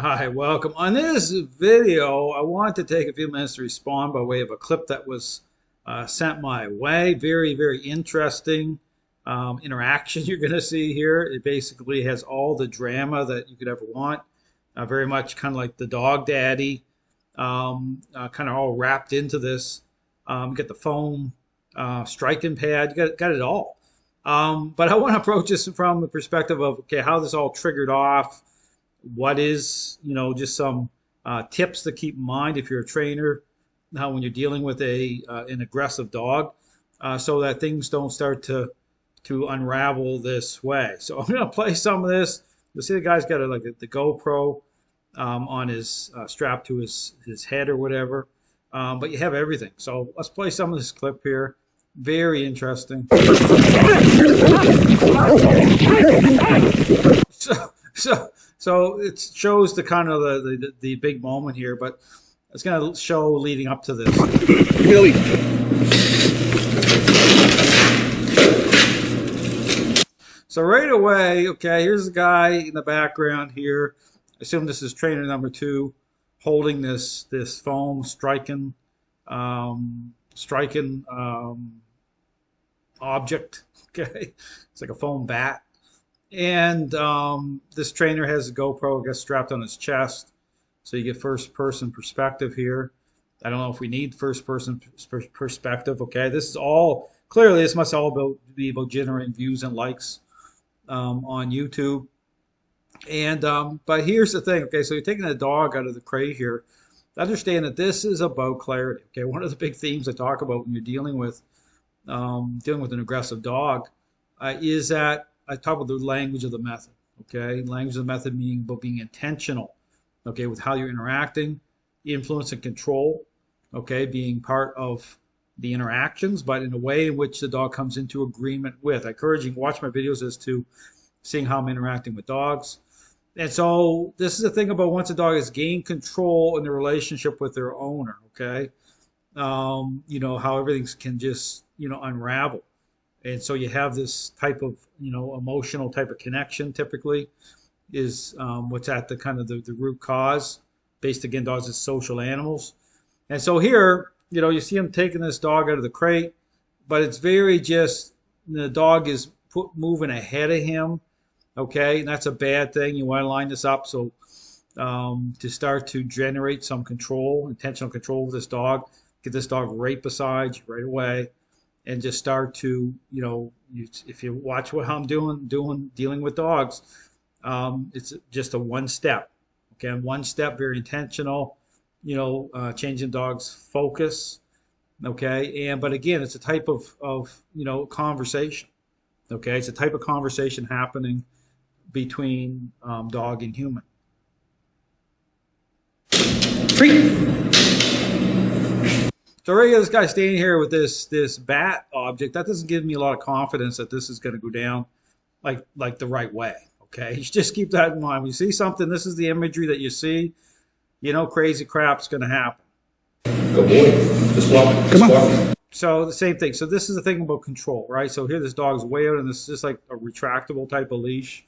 Hi, welcome. On this video, I want to take a few minutes to respond by way of a clip that was sent my way. Very, very interesting interaction you're going to see here. It basically has all the drama that you could ever want. Very much kind of like the Dog Daddy, kind of all wrapped into this. You get the foam striking pad, got it all. But I want to approach this from the perspective of, okay, how this all triggered off. What is, just some tips to keep in mind if you're a trainer, how when you're dealing with an aggressive dog, so that things don't start to unravel this way. So I'm going to play some of this. You'll see the guy's got the GoPro on his strap to his head or whatever, but you have everything. So let's play some of this clip here. Very interesting. So it shows the kind of the big moment here, but it's going to show leading up to this. Really? So right away, okay, here's the guy in the background here. I assume this is trainer number 2, holding this foam striking object. Okay, it's like a foam bat. And this trainer has a GoPro, I guess, strapped on his chest, so you get first-person perspective here. I don't know if we need first-person perspective. Okay, this is all clearly this must all be about generating views and likes on YouTube. And but here's the thing. Okay, so you're taking a dog out of the crate here. Understand that this is about clarity. Okay, one of the big themes I talk about when you're dealing with an aggressive dog is that I talk about the language of the method. Okay, language of the method meaning about being intentional. Okay, with how you're interacting, influence and control. Okay, being part of the interactions, but in a way in which the dog comes into agreement with. I encourage you to watch my videos as to seeing how I'm interacting with dogs. And so this is the thing about once a dog has gained control in the relationship with their owner. Okay, how everything can just unravel. And so you have this type of, emotional type of connection typically is what's at the kind of the root cause. Based again, dogs as social animals. And so here, you see him taking this dog out of the crate, but it's very just, the dog is moving ahead of him. Okay, and that's a bad thing. You want to line this up so to start to generate some control, intentional control of this dog, get this dog right beside you right away. And just start to, if you watch what I'm dealing with dogs, it's just a one step. Okay, one step, very intentional, changing dogs' focus. Okay, but again, it's a type of conversation. Okay, it's a type of conversation happening between dog and human. Free. So right here, this guy standing here with this bat object, that doesn't give me a lot of confidence that this is going to go down like the right way. Okay, you just keep that in mind. When you see something, this is the imagery that you see. Crazy crap's going to happen. Good boy. Just walk. Come on. So the same thing. So this is the thing about control, right? So here, this dog's way out, and this is just like a retractable type of leash.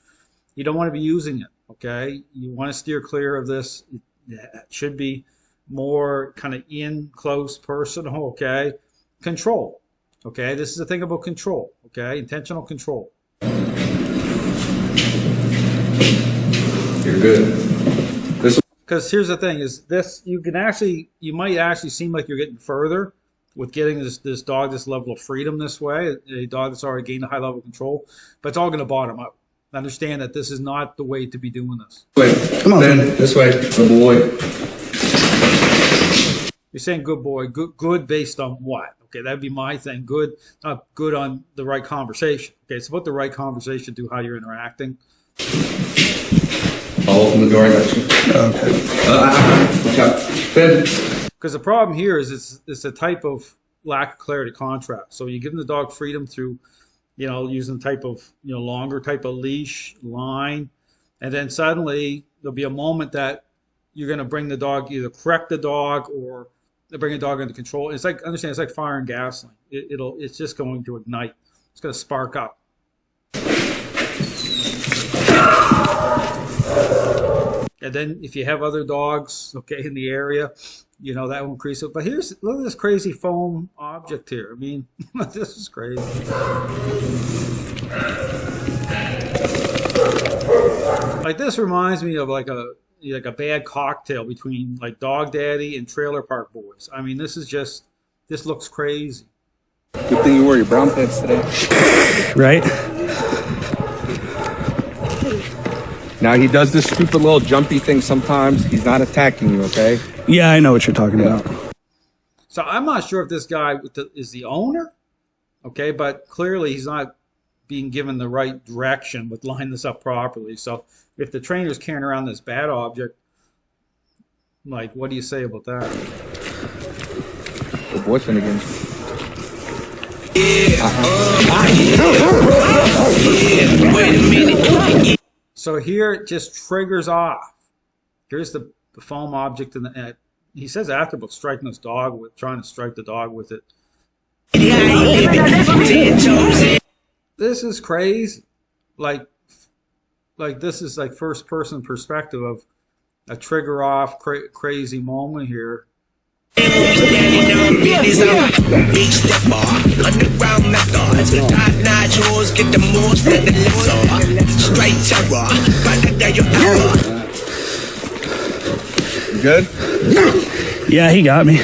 You don't want to be using it. Okay, you want to steer clear of this. It should be more kind of in close personal. Okay, control. Okay, this is the thing about control. Okay, intentional control. You're good. Because here's the thing: is this you might actually seem like you're getting further with getting this dog this level of freedom this way, a dog that's already gained a high level of control, but it's all going to bottom out. Understand that this is not the way to be doing this. Wait, come on, Ben. This way, good boy. You're saying good boy, good based on what? Okay, that'd be my thing. Good, not good on the right conversation. Okay, it's about the right conversation to how you're interacting. I'll open the door. I got you. Okay. Watch out, Ben. Because the problem here is it's a type of lack of clarity contrast. So you're giving the dog freedom through, using type of longer type of leash line, and then suddenly there'll be a moment that you're going to bring the dog, either correct the dog or bring a dog under control. It's like, understand, it's like firing gasoline. It's just going to ignite. It's going to spark up. And then if you have other dogs, okay, in the area, you know, that will increase it. But look at this crazy foam object here. I mean, this is crazy. Like this reminds me of like a bad cocktail between like Dog Daddy and Trailer Park Boys. I mean, this looks crazy. Good thing you wore your brown pants today. Right? Now he does this stupid little jumpy thing sometimes. He's not attacking you, okay? Yeah, I know what you're talking about. So I'm not sure if this guy is the owner, okay, but clearly he's not being given the right direction with lining this up properly. So if the trainer's carrying around this bad object, like, what do you say about that? The boyfriend again. Wait a minute. So here it just triggers off. Here's the foam object, and he says after about striking this dog with, trying to strike the dog with it. This is crazy. Like this is like first person perspective of a trigger off crazy moment here. You good? Yeah, he got me.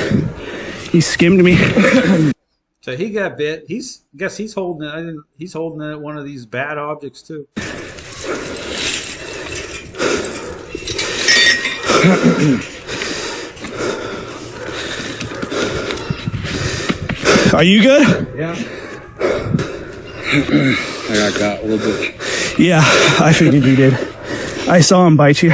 He skimmed me. So he got bit. I guess he's holding it. He's holding it, one of these bad objects too. Are you good? Yeah. I got a little bit. Yeah, I figured you did. I saw him bite you.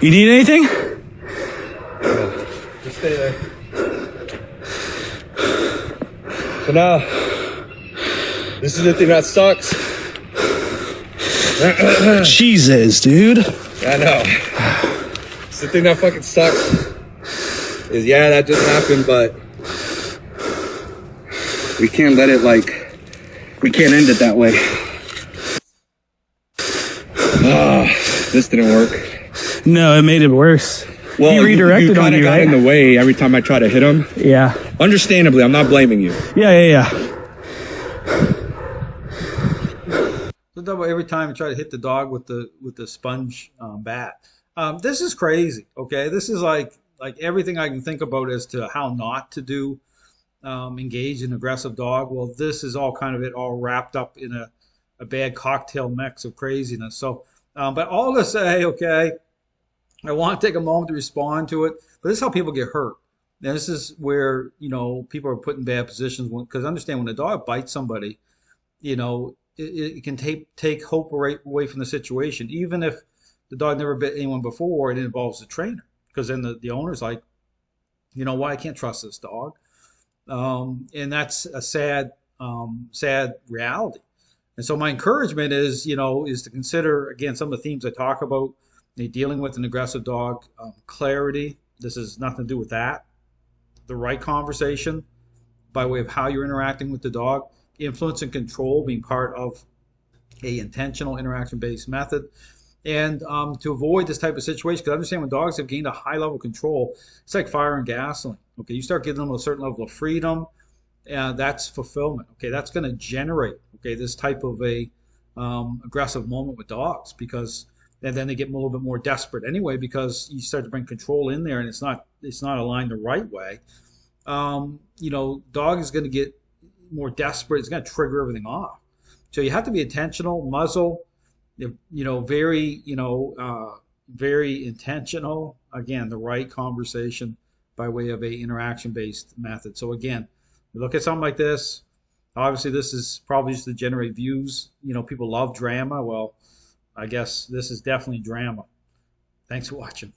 You need anything? Just stay there. So now, this is the thing that sucks. Jesus, dude. I know. It's the thing that fucking sucks. Is yeah, that just happened, but we can't let it we can't end it that way. This didn't work. No, it made it worse. Well, he redirected on you, you, got right? in the way every time I try to hit him. Yeah. Understandably, I'm not blaming you. Yeah. Every time I try to hit the dog with the sponge bat. This is crazy. Okay, this is like everything I can think about as to how not to do engage an aggressive dog. Well, this is all kind of it all wrapped up in a bad cocktail mix of craziness. So, but all to say, okay, I want to take a moment to respond to it. But this is how people get hurt. And this is where, you know, people are put in bad positions because understand when a dog bites somebody, you know, it can take hope away from the situation, even if the dog never bit anyone before. It involves the trainer, because then the owner's like, you know what, I can't trust this dog, and that's a sad reality. And so my encouragement is, you know, is to consider again some of the themes I talk about. Dealing with an aggressive dog, clarity. This has nothing to do with that. The right conversation by way of how you're interacting with the dog. Influence and control being part of a intentional interaction-based method, and to avoid this type of situation, because understand when dogs have gained a high level of control, it's like fire and gasoline. Okay, you start giving them a certain level of freedom, and that's fulfillment. Okay, that's going to generate this type of a aggressive moment with dogs, because and then they get a little bit more desperate anyway, because you start to bring control in there and it's not aligned the right way. You know, dog is going to get more desperate. It's going to trigger everything off. So you have to be intentional. Muzzle, very intentional. Again, the right conversation by way of a interaction-based method. So again, you look at something like this. Obviously, this is probably just to generate views. You know, people love drama. Well, I guess this is definitely drama. Thanks for watching.